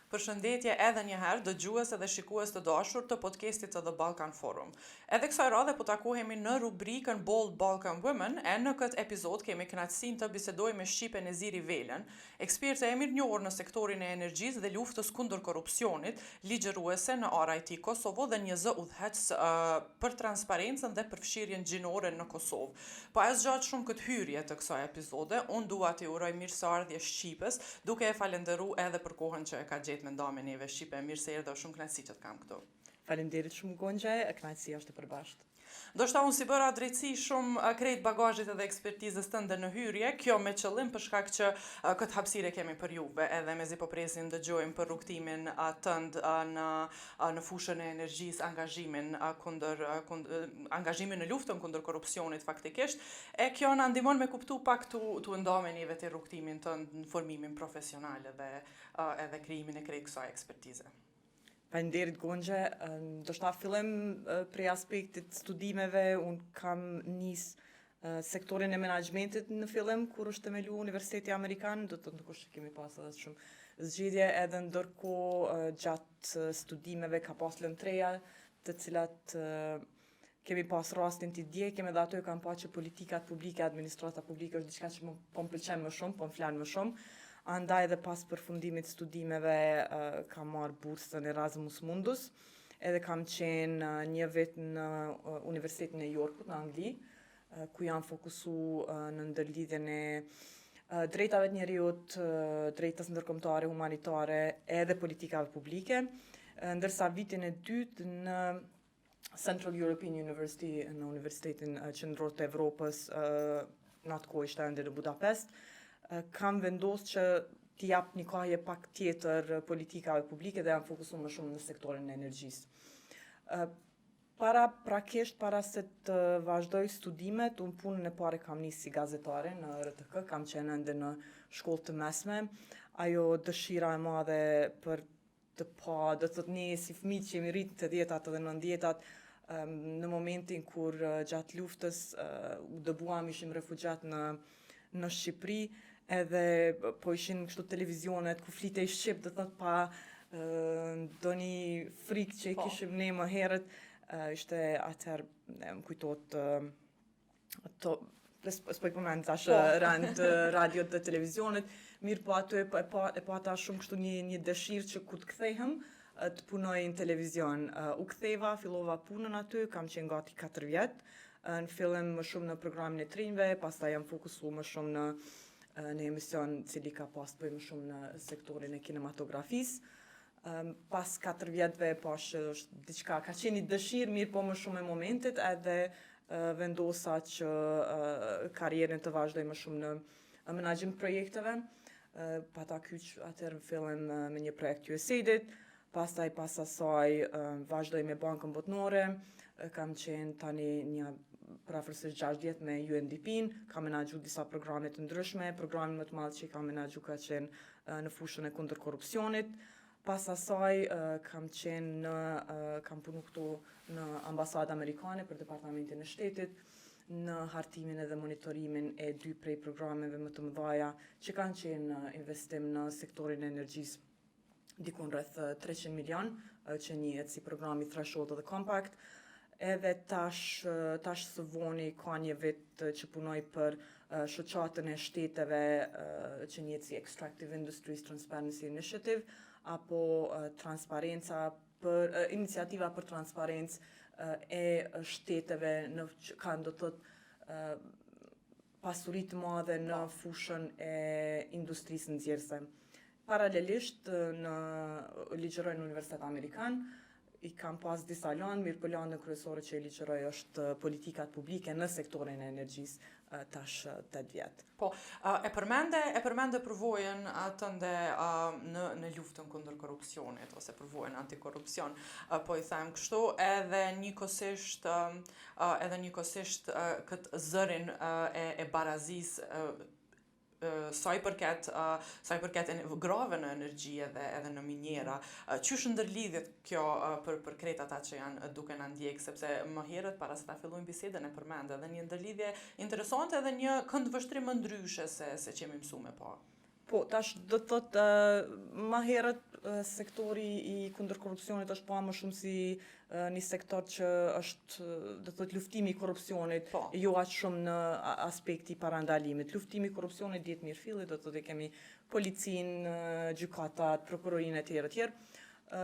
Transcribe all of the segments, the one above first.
Përshëndetje edhe një herë dëgjues dhe shikues të dashur të podcastit të The Balkan Forum. Edhe kësaj radhe po takohemi në rubrikën Bold Balkan Women e në këtë epizod kemi kënaqësinë të bisedojmë me Shqipen Neziri Velen, eksperte e mirënjohur në sektorin e energjisë dhe luftës kundër korrupsionit, ligjëruese në RIT Kosovo dhe një zë udhëheqës për transparencën dhe përfshirjen gjinore në Kosovë. Pa e zgjat shumë këtë hyrje të kësaj epizode, unë dua t'i uroj mirëseardhje Shqipës, duke e falendëruar edhe për kohën që e ka gjetë me ndame neve Shqipe. Mirë se erdhe, shumë kënaqësi që të kam këtu. Faleminderit shumë Gonxha, kënaqësia është e përbashkët. Do shta unë si bëra drejtësi shumë krejt bagazhit edhe ekspertizës tënde në hyrje, kjo me qëllim për shkak që këtë hapësirë kemi për juve, edhe mezi po presim dëgjojmë për rrugtimin tënd në fushën e energjisë, angazhimin në luftën kundër korrupsionit faktikisht, e kjo na ndihmon me kuptu pak tu ndamenive të rrugtimin tënd në formimin profesional edhe krijimin e krejt kësaj ekspertize. Faleminderit Gonxha, do shta fillim prej aspektit studimeve, unë kam nis sektorin e menaxhmentit në fillim kur është themelu Universiteti Amerikan, do të ndokush kemi pas edhe shumë zgjedhje edhe ndërkohë gjatë studimeve ka pas lënë treja të cilat kemi pas rastin t'i ndjekim edhe ato kam pa që politikat publike, administrata publike është diçka që po m'pëlqen më shumë, po m'flan më shumë. Andaj edhe pas përfundimit studimeve kam marrë bursën Erasmus Mundus, edhe kam qenë një vit në Universitetin e Yorkut në Angli, ku jam fokusu në ndërlidhjen e drejtave të njerëzit, drejtës ndërkombëtare, humanitare edhe politikave publike, ndërsa vitin e dytë në Central European University në Universitetin Qendror të Evropës, në atë kohë ishte ende në Budapest, kam vendosur që t'i jap një kohë pak tjetër politikave publike dhe jam fokusuar më shumë në sektorin e energjisë. Para se të vazhdoj studimet, unë punën e parë kam nisë si gazetare në RTK, kam qenë ende në shkollë të mesme. Ajo dëshira e madhe për të pa, do të thotë ne si fëmijë që jemi rritë të 10-tat edhe 90-tat, në momentin kur gjatë luftës u dëbuam, ishim refugjat në Shqipëri, edhe po ishin kështu televizionet ku flitej shqip, do thot pa ndonjë frikë që i kishim ne më herët, ishte atëherë më kujtohet s'po i përmend tash rand radiot dhe televizionet, mirë po ato e pata shumë kështu një dëshirë që kur të kthehem të punoj në televizion. U ktheva, fillova punën aty, kam qenë gati 4 vjet. Në fillim më shumë në programin e trinjve, pastaj jam fokusuar më shumë në emision cili ka pas të bëjë më shumë në sektorin e kinematografisë. Pas 4 vjetëve pash është diçka, ka qenë një dëshirë, mirë po më shumë e momentit, edhe vendosa që karrierën të vazhdoj më shumë në menaxhim projekteve. Pata kyç atëherë në fillim me një projekt USAID-it, pastaj pas asaj vazhdoj me Bankën Botërore, kam qenë tani një afërsisht 6 vjet me UNDP-n, kam menaxhuar disa programe të ndryshme, programin më të madh që kam menaxhuar ka qenë në fushën e kundër korrupsionit. Pas asaj kam punu këtu në ambasadë amerikane për Departamentin e Shtetit, në hartimin edhe monitorimin e 2 prej programeve më të mëdha që kanë qenë investim në sektorin e energjisë, dikun rreth 300 milion, që njihet si programi Threshold dhe Compact. Edhe tash së voni ka një vit që punoj për shoqatën e shteteve që njihet si Extractive Industries Transparency Initiative, apo iniciativa për transparencë e shteteve që kanë do të thotë pasuri të madhe në fushën e industrisë nxjerrëse. Paralelisht ligjëroj në Universitet Amerikan, i kam pas disa lanë, mirë për lanën kryesore që i ligjëroj është politikat publike në sektorin e energjisë tash 8 vjet. Po, e përmende përvojën tënde në luftën kundër korrupsionit ose përvojën antikorrupsion. Po i them kështu, edhe njëkohësisht këtë zërin e barazisë sa i përket grave në energji edhe në minjera. Qysh ndërlidhet kjo për krejt ata që janë duke na ndjek, sepse më herët para se ta fillojmë bisedën e përmend edhe një ndërlidhje interesante edhe një këndvështrim më ndryshe se që jemi mësuar më parë. Po, tash do të thotë më herët sektori i kundër korrupsionit është pa më shumë si një sektor që është do të thotë luftimi i korrupsionit, Po. jo aq shumë në aspekti i parandalimit. Luftimi i korrupsionit dihet mirë filli, do të thotë kemi policinë, gjykatat, prokurorinë etj. etj.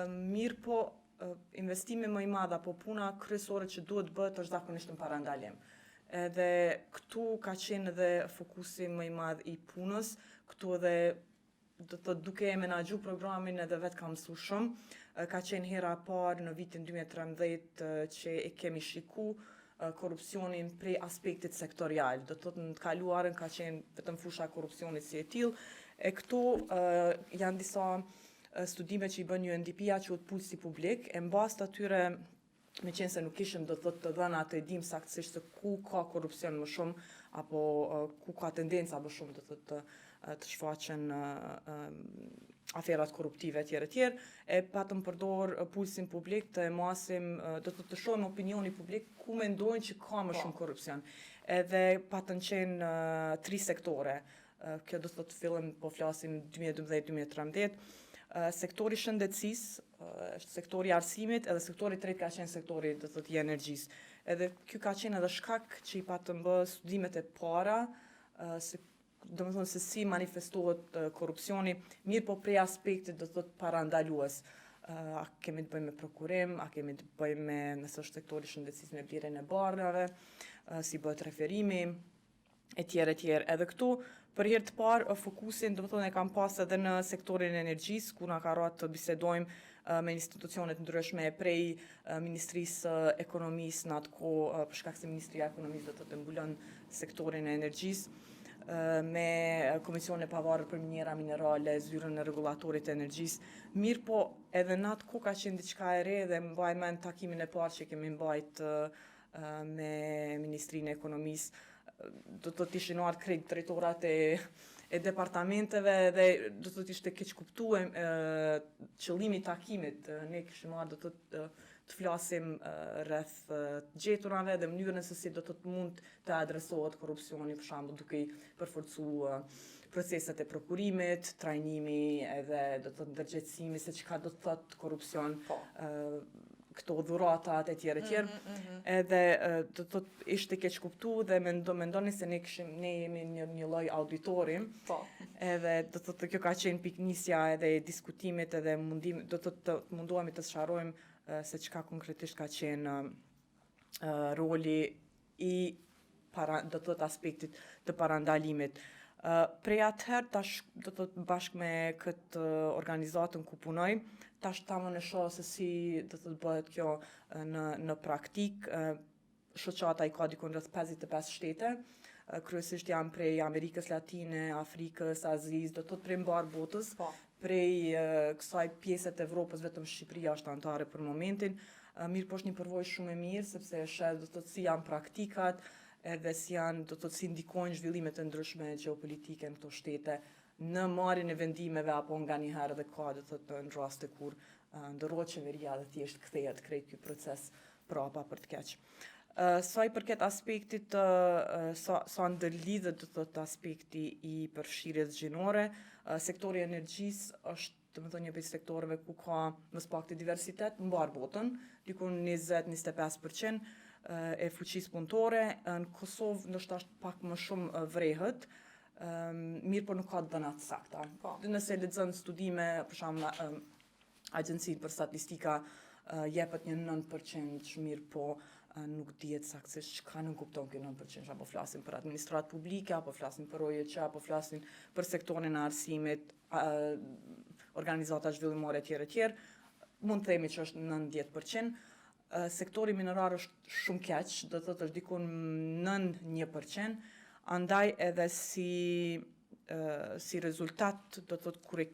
Mirë po investimi më i madh apo puna kryesore që duhet bëhet është zakonisht në parandalim. Edhe këtu ka qenë edhe fokusi më i madh i punës, këtu edhe do të thotë duke e menaxhu programin edhe vetë kam mësu shumë. Ka qenë hera e parë në vitin 2013 që e kemi shiku korrupsionin prej aspektit sektorial. Do të thotë në të kaluarën ka qenë vetëm fusha e korrupsionit si e tillë. E këtu janë disa studime që i bën UNDP-a që pulsi publik, e mbas të atyre me qenë se nuk ishim do të thotë të dhëna të dim saktësisht se ku ka korrupsion më shumë apo ku ka tendenca më shumë do të shfaqen aferat korruptive etj. E patëm përdor pulsin publik të masim do të shohim opinioni publik ku mendojnë që ka më shumë korrupsion. Edhe patën qenë 3 sektore. Kjo do të thotë fillim po flasim 2012-2013. Sektori shëndetësisë, sektori i arsimit, edhe sektori tretë ka qenë sektori do të thotë i energjisë. Edhe ky ka qenë edhe shkak që i patëm bë studimet e para, domethënë se si manifestohet korrupsioni, mirë po prej aspektit do të thotë parandalues. A kemi të bëjmë me prokurim, a kemi të bëjmë me nëse është sektori shëndetësisë me blerjen e barrave, si bëhet referimi, etj. Edhe këtu për herë të parë fokusin domethënë e kam pas edhe në sektorin e energjisë, ku na ka rrotë të bisedojmë me institucionet ndryshme prej Ministrisë së Ekonomisë në atë kohë, për shkak se Ministria e Ekonomisë do të mbulon sektorin e energjisë, me Komisionin e Pavarur për Minjera Minerale, zyrën e rregullatorit të energjisë. Mirë po, edhe në atë kohë ka qenë diçka e re dhe mbaj mend takimin e parë që kemi mbajt me Ministrinë e Ekonomisë. Do të ishin ardhur krejt drejtorat e departamenteve dhe do të ishte keq kuptuar qëllimi i takimit. Ne kishim ardhur të flasim rreth gjeturave dhe mënyrën se si do të mund të adresohet korrupsioni, për shembull duke i përforcuar proceset e prokurimit, trajnimi edhe do të thotë ndërgjegjësimi se çka do të thotë korrupsion. Këto dhuratat etj. Edhe do të thotë ishte keq kuptuar dhe mendoni se ne jemi një lloj auditori. Po. Edhe do të thotë kjo ka qenë piknisja edhe e diskutimit edhe do të mundohemi të sqarojmë se çka konkretisht ka qenë roli i do të thotë aspektit të parandalimit. Prej atëherë tash do të thotë bashkë me këtë organizatën ku punoj, tash tamam e shoh se si do të bëhet kjo në praktik. Shoqata i ka dikon rreth 55 shtete, kryesisht janë prej Amerikës Latine, Afrikës, Azisë, do të thotë prej mbar botës. Po. Prej kësaj pjesë të Evropës vetëm Shqipëria është anëtare për momentin. Mirë po është një përvojë shumë e mirë sepse shet do të thotë si janë praktikat, edhe si janë do të thotë si ndikojnë zhvillimet e ndryshme gjeopolitike në këto shtete në marrjen e vendimeve apo nganjëherë edhe ka do të thotë në raste kur ndërrohet qeveria dhe thjesht kthehet krejt ky proces prapa për të keq. Sa i përket aspektit sa ndërlidhet do të thotë aspekti i përfshirjes gjinore, sektori i energjisë është domethënë një prej sektoreve ku ka më së pakti diversitet në mbar botën, diku 20-25% e fuqisë punëtore. Në Kosovë ndoshta është pak më shumë vrehët, mirë po nuk ka dhëna të sakta. Nëse lexon studime, për shembull Agjencinë për Statistika jepet një 9% që mirë po nuk dihet saktësisht çka nuk kupton kjo 9%, apo flasin për administratë publike, apo flasin për OJQ, apo flasin për sektorin e arsimit, organizata zhvillimore etj. Mund të themi që është 90%. Sektori minerar është shumë keq, do të thotë është diku nën 1%, andaj edhe si rezultat do të thotë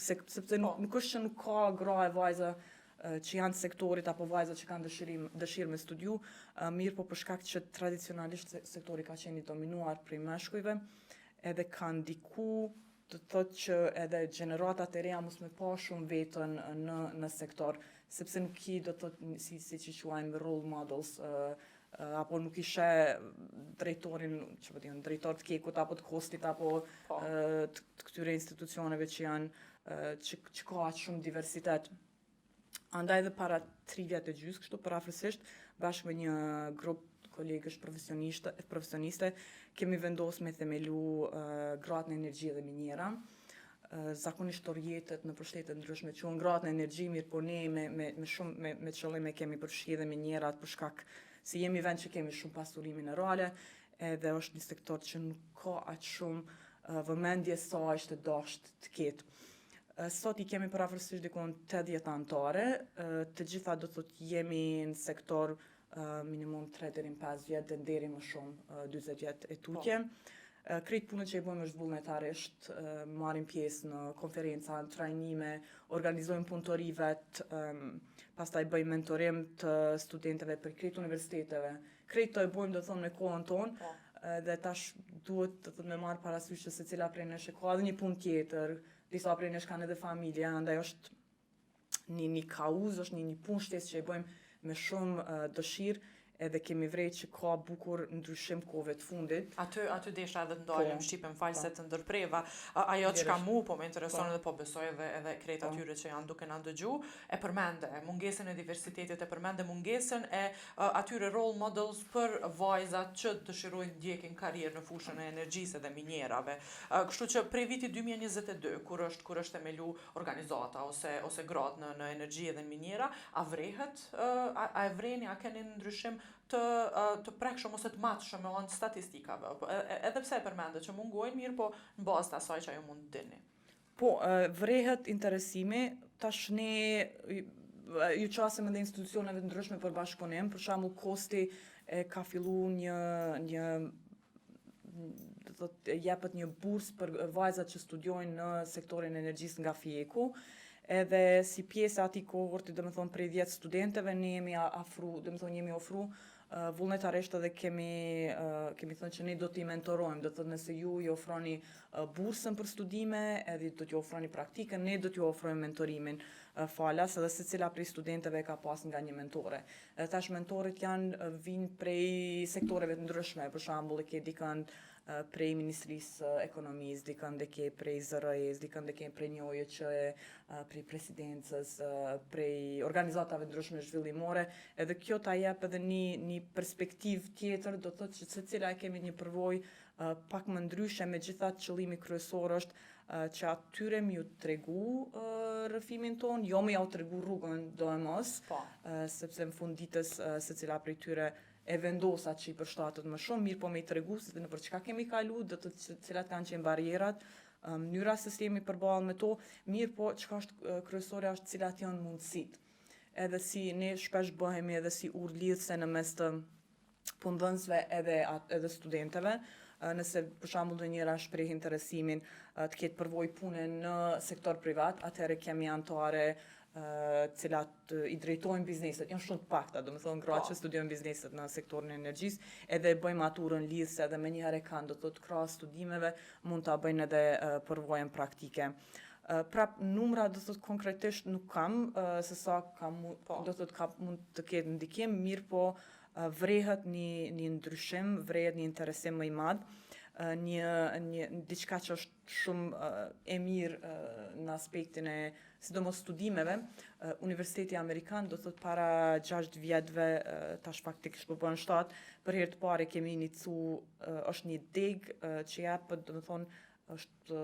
sepse nuk është që nuk ka gra e vajza që janë sektorit apo vajza që kanë dëshirë me studiu, mirë po për shkak që tradicionalisht sektori ka qenë i dominuar prej meshkujve, edhe ka ndiku do të thotë që edhe gjeneratat e reja mos me pa shumë vetën në sektor, sepse nuk i do të thotë si që quajmë role models apo nuk ishe drejtorin, që po thënë, drejtor të Kekut apo të Kostit apo të këtyre institucioneve që janë që ka aq shumë diversitet. Andaj dhe para 3 vjet e gjys, kështu parafërsisht, bashkë me një grup kolegësh profesioniste, kemi vendosur me themelu gratë në energji dhe miniera. Zakonisht orjetet në shtete ndryshme quhen gratë në energji, mirë po ne me qëllim e kemi përfshi dhe minierat për shkak se jemi vend që kemi shumë pasuri minerale, edhe është një sektor që nuk ka aq shumë vëmendje sa ishte dasht të ketë. Sot i kemi parafërsisht dikon 80 anëtare, të gjitha do thotë jemi në sektor minimum 3 deri në 5 vjet, dhe deri më shumë 40 vjet e tutje. Krejt punët që i bëjmë është vullnetarisht, marrim pjesë në konferenca, në trajnime, organizojmë punëtori vet, pastaj bëjmë mentorim të studentëve për krejt universiteteve. Krejt të e bëjmë do thonë me kohën tonë, dhe tash duhet të thotë me marrë parasysh që secila prej nesh ka edhe një punë tjetër, disa prej nesh kanë edhe familje, andaj është një kauz, është një punë shtesë që i bëjmë me shumë dëshirë, edhe kemi vrejt që ka bukur ndryshim kohëve të fundit. Aty desha edhe të ndalëm Shqipën, falë se të ndërpreva. Ajo që ka mu, po me intereson edhe po besoj edhe krejt atyre që janë duke na ndëgju, e përmende mungesën e diversitetit, e përmende mungesën e atyre role models për vajzat që dëshirojnë ndjekin karrierë në fushën e energjisë dhe minierave. Kështu që prej viti 2022, kur është themelu organizata ose gratë në energji dhe në miniera, a vrehet, a e vreni, a keni ndryshim të prekshëm ose të matshëm me anë statistikave, edhe pse e përmendët që mungojnë mirë, po në bazë të asaj që ajo mund të dini. Po, vrehet interesimi, tash ne ju qasim edhe institucioneve të ndryshme për bashkëpunim, për shembull Kosti ka fillu jepet një bursë për vajzat që studiojnë në sektorin e energjisë nga FIEku, edhe si pjesë atij kohorti, domethënë prej 10 studentëve ne jemi ofru vullnetarisht edhe kemi thënë që ne do t'i mentorojmë, do të thotë nëse ju i ofroni bursën për studime, edhe do t'ju ofroni praktikën, ne do t'ju ofrojmë mentorimin falas, edhe secila prej studentëve ka pas nga një mentore. Tash mentorit vinë prej sektoreve të ndryshme, për shembull e ke dikën prej Ministrisë Ekonomisë, dikën dhe ke prej ZRE-s, dikën dhe ke prej një OJC-e, prej presidencës, prej organizatave ndryshme zhvillimore, edhe kjo ta jep edhe një perspektiv tjetër, do të thotë që secila e kemi një përvojë pak më ndryshe, megjithatë qëllimi kryesor është që atyre m'ju tregu rrëfimin ton, jo me ja u tregu rrugën do e mos, sepse në fund ditës secila prej tyre e vendosa që i përshtatet më shumë, mirë po me i tregu se në për çka kemi kalu, dhe të cilat kanë qenë barierat, mënyra se si jemi përballë me to, mirë po çka është kryesore është cilat janë mundësit. Edhe si ne shpesh bëhemi edhe si urlidhse në mes të punëdhënësve edhe studentëve, nëse për shembull ndonjëra shpreh interesimin të ketë përvojë pune në sektor privat, atëherë kemi anëtare cilat i drejtojnë bizneset, janë shumë të pakta, domethënë gratë që studiojnë bizneset në sektorin e energjisë, edhe bëjmë aturën lidhse edhe menjëherë kanë, do të thotë krahas studimeve mund ta bëjnë edhe përvojën praktike. Prap numra do të thotë konkretisht nuk kam, se sa do të thotë mund të ketë ndikim, mirë po vrehet një ndryshim, vrehet një interesim më i madh, diçka që është shumë e mirë në aspektin e sidomos studimeve. Universiteti Amerikan do thotë para 6 vjetëve, tash faktikisht po bën 7, për herë të parë kemi inicu, është një deg që japet, domethënë është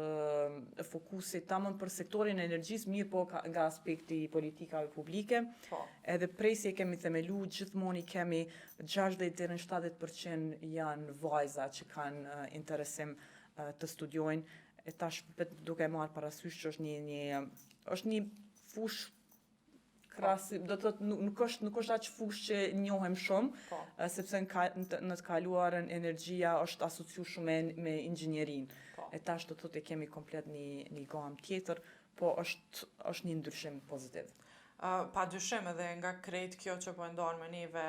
fokusi tamam për sektorin e energjisë, mirë po nga aspekti i politikave publike. Edhe prej si e kemi themelu, gjithmonë i kemi 60 deri në 70% janë vajza që kanë interesim të studiojnë. E tash duke marrë parasysh që është një fush krasi, do të thotë nuk është aq fush që njohem shumë, sepse në të kaluarën energjia është asociu shumë me inxhinierinë. E tash do të thotë kemi komplet një gamë tjetër, po është një ndryshim pozitiv. Pa dyshim edhe nga krejt kjo që po ndonë me neve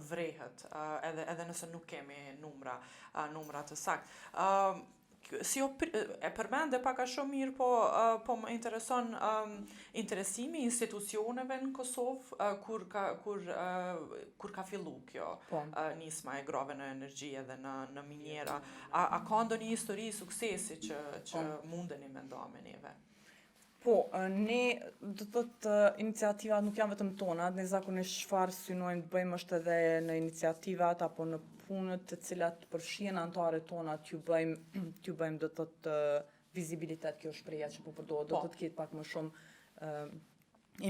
vrehet, edhe nëse nuk kemi numra të sakt. si e përmende pak a shumë mirë, po më intereson interesimi i institucioneve në Kosovë kur ka fillu kjo nisma e grave në energji edhe në minjera. A ka ndonjë histori suksesi që mundeni me nda me neve? Po, ne do të thotë iniciativat nuk janë vetëm tona, ne zakonisht çfarë synojmë të bëjmë është edhe në iniciativat apo në punët të cilat përfshihen anëtarët tona t'ju bëjmë do të thotë vizibilitet, kjo shprehja që po përdoret, do të ketë pak më shumë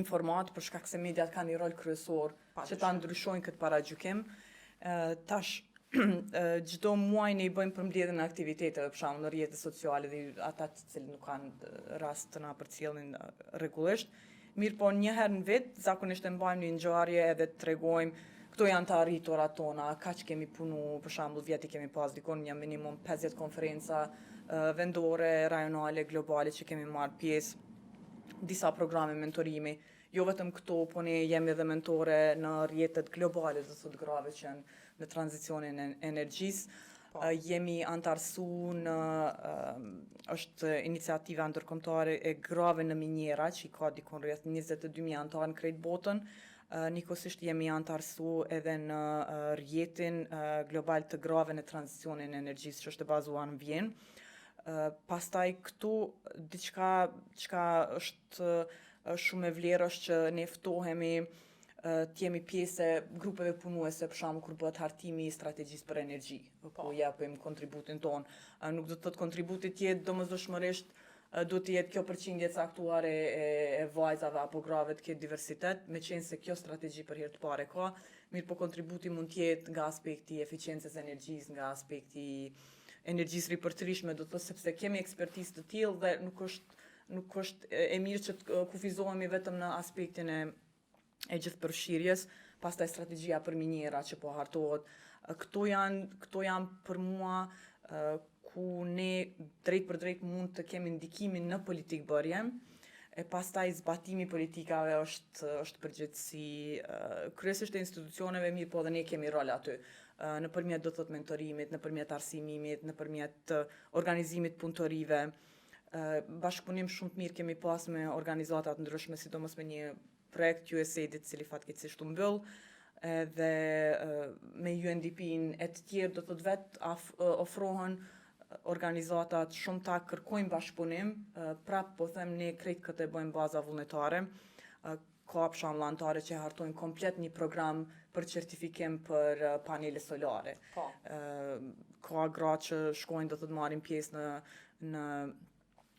informat për shkak se mediat kanë një rol kryesor që ta ndryshojnë këtë paragjykim. Tash çdo muaj ne I bëjmë përmbledhjen e aktiviteteve, për shembull në rrjetet sociale dhe ata të cilët nuk kanë rast të na përcjellin rregullisht. Mirë po një herë në vit, zakonisht e mbajmë një ngjarje edhe tregojmë këto janë të arriturat tona, kaq kemi punu, për shembull vjeti kemi pas dikon një minimum 50 konferenca vendore, rajonale, globale që kemi marrë pjesë, disa programe mentorimi. Jo vetëm këto, po ne jemi edhe mentore në rrjetet globale, do të thotë grave që janë në tranzicionin e energjisë. Jemi antarësu në është iniciativa ndërkombëtare e grave në minjera, që I ka dikon rreth 22.000 antarë në krejt botën. Nikosisht jemi antarësu edhe në rrjetin global të grave në tranzicionin e energjisë, që është e bazuar në Vjenë. Pastaj këtu diçka çka është shumë e vlerë është që ne ftohemi t'jemi pjesë e grupeve punuese, për shembull kur bëhet hartimi I strategjisë për energji, ku japim kontributin ton. Nuk do të thotë kontributi të jetë domosdoshmërisht do të jetë kjo përqindje caktuar e vajzave apo grave të ketë diversitet, meqense kjo strategji për herë të parë ka, mirë po kontributi mund të jetë nga aspekti I eficiencës energjisë, nga aspekti I energjisë ripërtërishme, do të thotë sepse kemi ekspertizë të tillë dhe nuk është e mirë që të kufizohemi vetëm në aspektin e gjithëpërfshirjes, pastaj strategjia për minjera që po hartohet. Këto janë për mua ku ne drejt për drejt mund të kemi ndikimin në politikë bërje, e pastaj zbatimi politikave është përgjithësi kryesisht e institucioneve, mirë po dhe ne kemi rol aty. Nëpërmjet do të thotë mentorimit, nëpërmjet arsimimit, nëpërmjet organizimit punëtorive. Bashkëpunim shumë të mirë kemi pas me organizata të ndryshme, sidomos me një projekt USAID-it, cili fatkeqësisht u mbyll, edhe me UNDP-n e të tjerë do të thotë vetë ofrohen organizatat shumë ta kërkojnë bashkëpunim, prap po them ne krejt këtë e bëjmë baza vullnetare. Ka për shembull anëtare që hartojnë komplet një program për certifikim për panele solare. Ka gra që shkojnë do të marrin pjesë në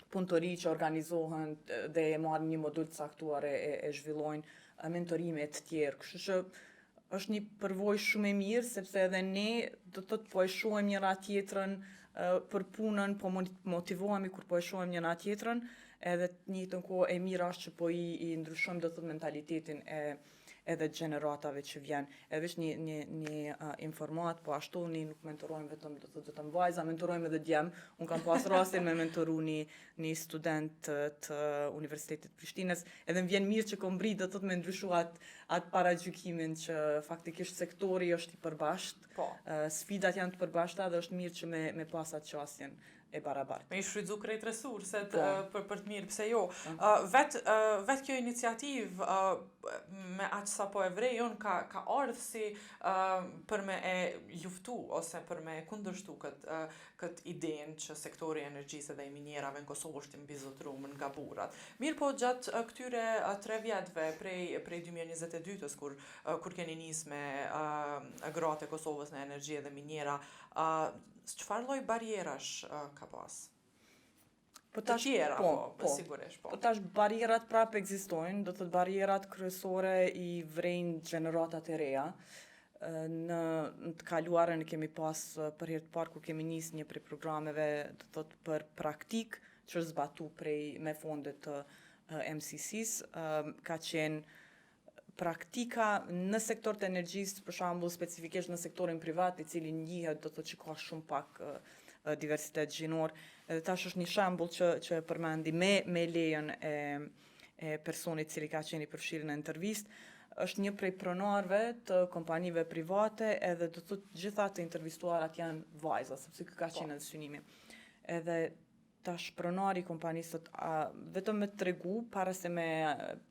punëtori që organizohen dhe e marrin një modul të caktuar e zhvillojnë mentorime të tjerë. Kështu që është një përvojë shumë e mirë sepse edhe ne do të thotë po e shohim njëra tjetrën për punën, po motivohemi kur po e shohim njëra tjetrën, edhe të njëjtën kohë e mirë është që po I ndryshojmë do të thotë mentalitetin edhe gjeneratave që vjen. Edhe veç një informat, po ashtu ne nuk mentorojmë vetëm vajza, mentorojmë edhe djem. Unë kam pas rastin me mentoru një student të Universitetit Prishtinës, edhe më vjen mirë që kom bri do të thotë me ndryshu atë paragjykimin që faktikisht sektori është I përbashkët, sfidat janë të përbashkëta dhe është mirë që me pas atë qasjen e barabartë. Me I shfrytzu krejt resurset për të mirë, pse jo. Vetë kjo iniciativë me aq sa po e vrej unë ka ardhur si për me e luftu ose për me kundërshtu këtë idenë që sektori I energjisë dhe I minjerave në Kosovë është I mbizotruar nga burrat. Mirë po gjatë këtyre 3 vjetëve prej 2022-s kur keni nisë me gratë e Kosovës në energji dhe minjera, çfarë lloj barrierash ka pas? Po tash sigurisht. Po tash barrierat prapë ekzistojnë, do të thotë barrierat kryesore I vrejnë gjeneratat e reja. Në të kaluarën kemi pas për herë të parë kur kemi nisë një prej programeve do të thotë për praktik që është zbatu me fondet të MCC-s, ka qenë praktika në sektor të energjisë, për shembull specifikisht në sektorin privat, I cili njihet do të thotë që ka shumë pak diversitet gjinor. Edhe tash është një shembull që përmendi me lejen e personit cili ka qenë I përfshirë në intervistë, është një prej pronarëve të kompanive private edhe do të thotë gjitha të intervistuarat janë vajza, sepse ky ka qenë edhe synimi. edhe tash pronari i kompanisë thot vetëm me tregu para se me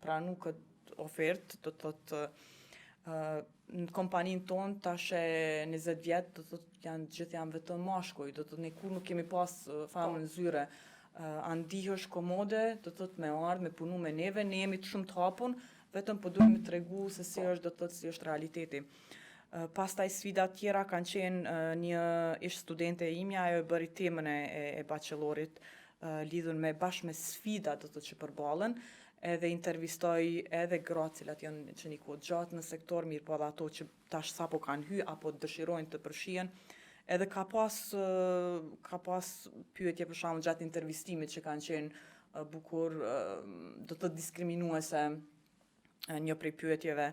pranu këtë ofertë, do thotë në kompaninë tonë tash e 20 vjet, do thotë gjithë janë vetëm mashkuj, do thotë ne kur nuk kemi pas famën në zyre. Ndihësh komode, do thotë me ardhë, me punu me neve, ne jemi të shumë të hapun, vetëm po duhet me tregu se si është, do thotë si është realiteti. Pastaj sfida tjera kanë qenë një ish studente e imja, ajo e bëri temën e bachelorit, lidhur bashkë me sfida do të që përballen, edhe intervistoj edhe gratë cilat janë që një kohë gjatë në sektor, mirë po edhe ato që tash sapo kanë hy apo dëshirojnë të përfshihen. Edhe ka pas pyetje për shembull gjatë intervistimit që kanë qenë bukur, do të diskriminuese. Një prej pyetjeve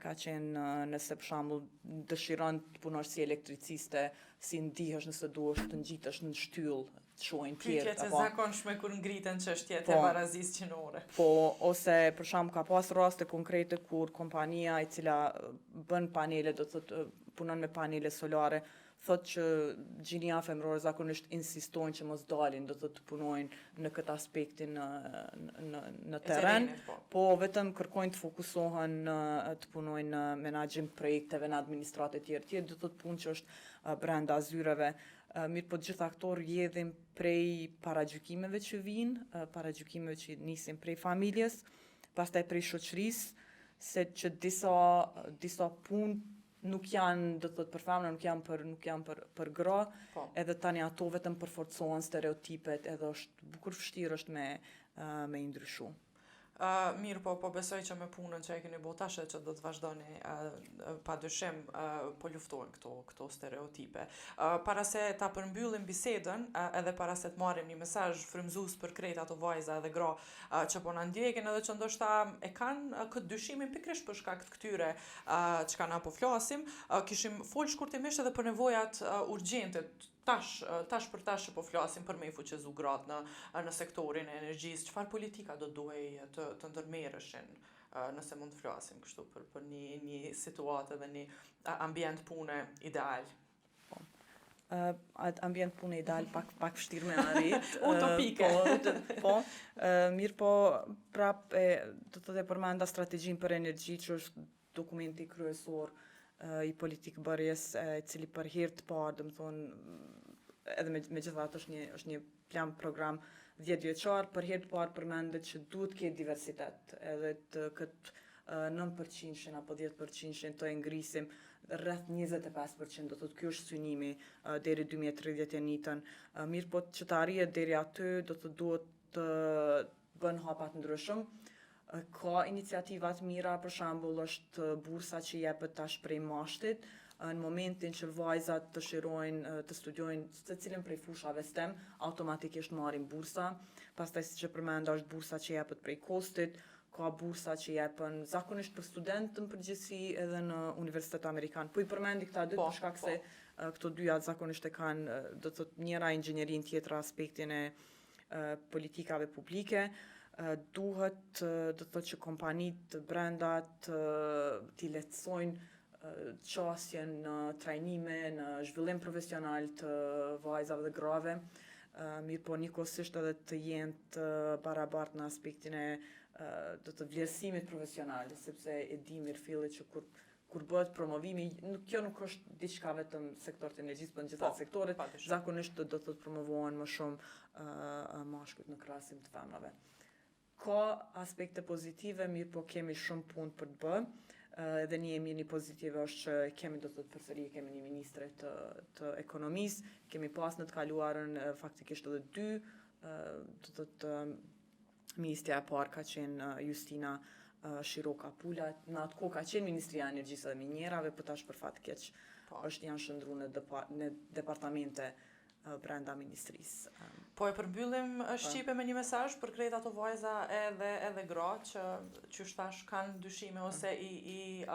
ka qenë nëse për shembull dëshiron të punosh si elektriciste, si ndihesh nëse duhesh të ngjitesh në shtyllë, të shohin tjerë. Pyetjet e zakonshme kur ngriten çështjet e barazisë gjinore. Po, ose për shembull ka pas raste konkrete kur kompania e cila bën panele, do të thotë punon me panele solare, thotë që gjinia femërore zakonisht insistojnë që mos dalin, do të punojnë në këtë aspektin në terren, po vetëm kërkojnë të fokusohen të punojnë në menaxhim projekteve në administratë tjerë, do të punë që është brenda zyreve. Mirë po gjitha këto rrjedhin prej paragjykimeve që vijnë, paragjykimeve që nisin prej familjes, pastaj prej shoqërisë, se që disa punë nuk janë, do të thotë për femra, nuk janë për gra, edhe tani ato vetëm përforcohen stereotipet, edhe është bukur vështirë është me i ndryshu. Mirë, po besoj që me punën që e keni bo tash që do të vazhdoni padyshim po luftojnë këto stereotipe. Para se ta përmbyllim bisedën, edhe para se të marrim një mesazh frymëzues për krejt ato vajza edhe gra që po na ndjekin edhe që ndoshta e kanë këtë dyshimin pikërisht për shkak të këtyre çka na po flasim, kishim fol shkurtimisht edhe për nevojat urgjente tash për tash që po flasim për me i fuqizu gratë në sektorin e energjisë, çfarë politika do duhej të ndërmerreshin nëse mund të flasim kështu për një situatë dhe një ambient pune ideal. Ambient pune ideal pak vështirë me arrit. Utopike. Mirë po prap do të thotë përmenda strategjinë për energji që është dokumenti kryesor i politikë bërjes, cili për herë të parë, do të thonë, edhe megjithatë është një plan program 10 vjeçar, për herë të parë përmendet që duhet ketë diversitet, edhe të këtë 9% apo 10% të ngrisim rreth 25%, do të thotë ky është synimi deri 2030 e nitën. Mirë po që të arrihet deri aty, do të duhet të bën hapa të ndryshëm. Ka iniciativa të mira, për shembull është bursa që jepet tash prej mashtit, në momentin që vajzat dëshirojnë të studiojnë secilin prej fushave STEM, automatikisht marrin bursa. Pastaj siç e përmenda është bursa që jepet prej kostit, ka bursa që jepen zakonisht për studentë në përgjithësi edhe në Universitetin Amerikan. Po i përmendi këta dy për shkak se këto dyja zakonisht e kanë, do të thotë njëra inxhinierin, tjetra aspektin e politikave publike. Duhet, do të thotë që kompanitë brenda t'i lehtësojnë qasjen në trajnime, në zhvillim profesional të vajzave dhe grave, mirë po njëkohësisht edhe të jenë të barabartë në aspektin e do të vlerësimit profesional, sepse e di mirë fillit që kur bëhet promovimi, kjo nuk është diçka vetëm sektor të energjisë, por në gjitha sektoret, zakonisht do të promovohen më shumë mashkujt në krahasim të femrave. Ka aspekte pozitive, mirë po kemi shumë punë për të bërë. Edhe një e mirë një pozitive është që kemi do të thotë përsëri kemi një ministre të ekonomisë, kemi pas në të kaluarën faktikisht edhe dy, do të thotë ministrja e parë ka qenë Justina Shiroka Pula, në atë kohë ka qenë Ministria e Energjisë dhe Minjerave, por tash për fat keq janë shndruar në departamente brenda ministrisë. Po e përmbyllim Shqipe me një mesazh për krejt ato vajza edhe gra që tash kanë dyshime ose i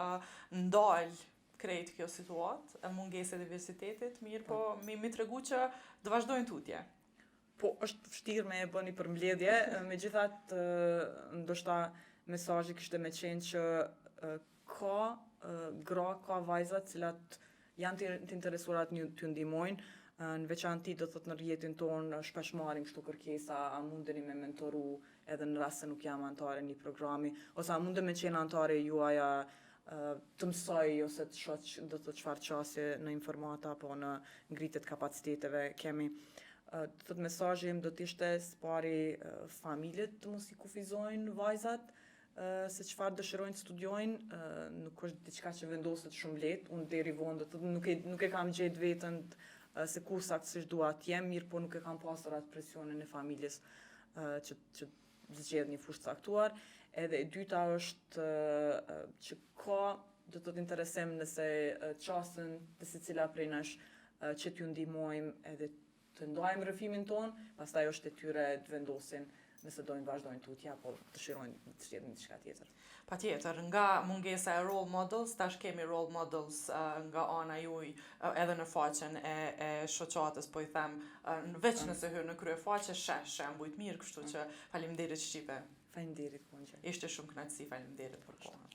ndal krejt kjo situatë, mungesë e diversitetit, mirë po mi tregu që të vazhdojnë tutje. Po është vështirë me bën një përmbledhje, megjithatë ndoshta mesazhi kishte me qenë që ka gra, ka vajza të cilat janë të interesurat t'ju ndihmojnë, në veçanti do thot në rrjetin tonë shpesh marrim kështu kërkesa, a mundeni me mentoru edhe në rast se nuk jam antare një programi, ose a mundem me qenë antare juaja të mësoj ose të shoh do të çfarë qasje në informata apo në ngritjet kapaciteteve kemi. Do thot mesazhi im do të ishte spari familjet të mos i kufizojnë vajzat se çfarë dëshirojnë të studiojnë, nuk është diçka që vendoset shumë lehtë. Unë deri vonë do të nuk e kam gjetë veten se ku saktësisht dua të jem, mirë po nuk e kam pasur atë presionin e familjes që zgjedh një fushë caktuar. Edhe e dyta është që ka do të interesem nëse çastën të secila prej nesh që t'ju ndihmojmë edhe të ndajmë rrëfimin ton, pastaj është e tyre të vendosin nëse dojnë vazhdojnë tutja, apo dëshirojnë të shjetin diçka tjetër. Patjetër, nga mungesa e role models, tash kemi role models nga ana juaj edhe në faqen e shoqatës, po i them, veç nëse hyn në kryefaqe, shembujt mirë, kështu që faleminderit Shqipe. Faleminderit Gonxha. Ishte shumë kënaqësi, faleminderit për kohën.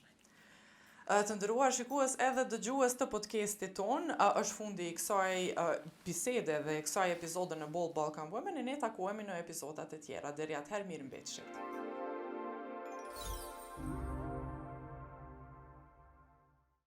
Të nderuar shikues edhe dëgjues të podcastit ton, është fundi i kësaj bisede dhe kësaj epizode në Bold Balkan Women, e ne takohemi në epizodat e tjera. Deri atëherë, mirëmbëjtje.